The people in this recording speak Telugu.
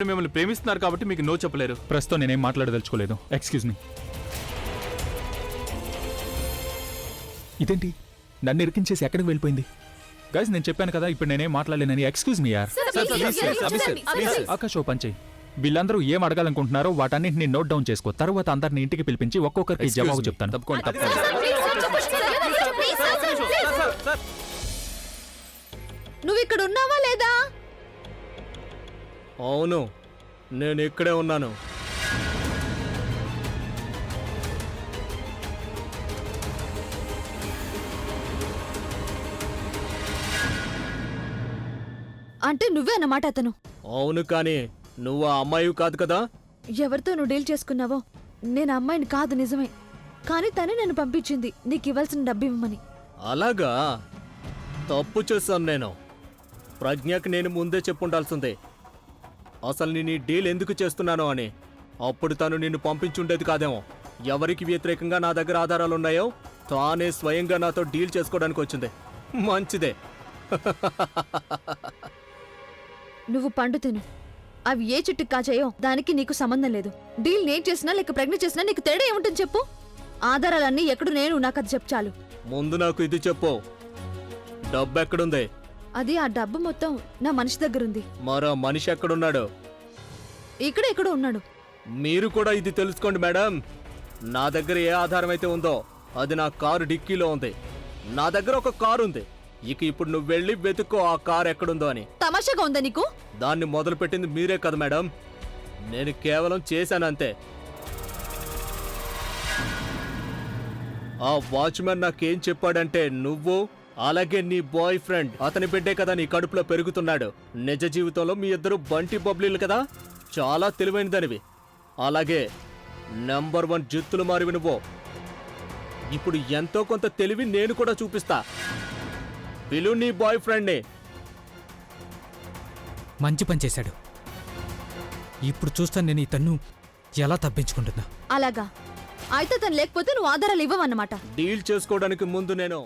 మిమ్మల్ని ప్రేమిస్తున్నారు కాబట్టి మీకు నో చెప్పలేరు. ప్రస్తుతం నేనేం మాట్లాడదలుచుకోలేదు. Excuse me. ఇదేంటి నన్ను ఇరికించేసి ఎక్కడికి వెళ్ళిపోయింది? గైస్ నేను చెప్పాను కదా ఇప్పుడు నేనేం మాట్లాడలేనని. ఎక్స్క్యూజ్ మీ యార్. ఆకాష్ ఓ పంచే, వీళ్ళందరూ ఏం అడగాలనుకుంటున్నారో వాటన్నింటినీ నోట్ డౌన్ చేసుకో. తర్వాత అందరిని ఇంటికి పిలిపించి ఒక్కొక్కరికి జవాబు చెప్తాను. తప్పకుండా. నువ్వు ఇక్కడ ఉన్నావా లేదా? అవును, నేను ఇక్కడే ఉన్నాను. అంటే నువ్వే అన్నమాట అతను. అవును, కానీ నువ్వు ఆ అమ్మాయి కాదు కదా? ఎవరితో నువ్వు డీల్ చేసుకున్నావో నేను అమ్మాయిని కాదు, నిజమే. కానీ తనే నన్ను పంపించింది నీకు ఇవ్వాల్సిన డబ్బు ఇవ్వమని. అలాగా? తప్పు చేశాను నేను. ప్రజ్ఞకి నేను ముందే చెప్పుండాల్సిందే అసలు నేను ఈ డీల్ ఎందుకు చేస్తున్నానో అని. అప్పుడు తను నిన్ను పంపించుండేది కాదేమో. ఎవరికి వ్యతిరేకంగా నా దగ్గర ఆధారాలున్నాయో తానే స్వయంగా నాతో డీల్ చేసుకోవడానికి వచ్చింది. మంచిదే. నువ్వు పండు తిను, అవి ఏ చెట్టుకి కాచాయో దానికి నీకు సంబంధం లేదు. డీల్ నేను చేసినా లేక ప్రజ్ఞ చేసినా నీకు తేడా ఏముంటుంది చెప్పు? ఆధారాలన్నీ ఎక్కడ నేను నాకు అది చెప్పు చాలు. ముందు నాకు ఇది చెప్పు, డబ్బు ఎక్కడుంది? అది ఆ డబ్బు మొత్తం నా మనిషి దగ్గరుంది. మరో మనిషి ఎక్కడున్నాడు? ఇక్కడ ఎక్కడో ఉన్నాడు. మీరు కూడా ఇది తెలుసుకోండి మేడం. నా దగ్గర ఏ ఆధారం అయితే ఉందో అది నా కారు డిక్కీలో ఉంది. నా దగ్గర ఒక కారు ఉంది. ఇక ఇప్పుడు నువ్వు వెళ్ళి వెతుక్కో ఆ కారు ఎక్కడుందో అని. తమాషాగా ఉందా నీకు? దాన్ని మొదలు పెట్టింది మీరే కదా మేడం. నేను కేవలం చేశానంతే. ఆ వాచ్మెన్ నాకేం చెప్పాడంటే నువ్వు అలాగే నీ బాయ్ ఫ్రెండ్ అతని బిడ్డే కదా నీ కడుపులో పెరుగుతున్నాడు. నిజ జీవితంలో మీ ఇద్దరు బంటి బబ్లీలు కదా, చాలా తెలివైనదనివి. అలాగే నంబర్ 1 జిత్తులు మారివి నువ్వు. ఇప్పుడు ఎంతో కొంత తెలివి నేను కూడా చూపిస్తా. పిలు నీ బాయ్ ఫ్రెండ్ని. మంచి పని చేశాడు. ఇప్పుడు చూస్తాను నేను ఇతన్ను ఎలా తప్పించుకుంటున్నా. అలాగా అయితే తను లేకపోతే నువ్వు ఆధారాలు ఇవ్వవన్నమాట. డీల్ చేసుకోవడానికి ముందు నేను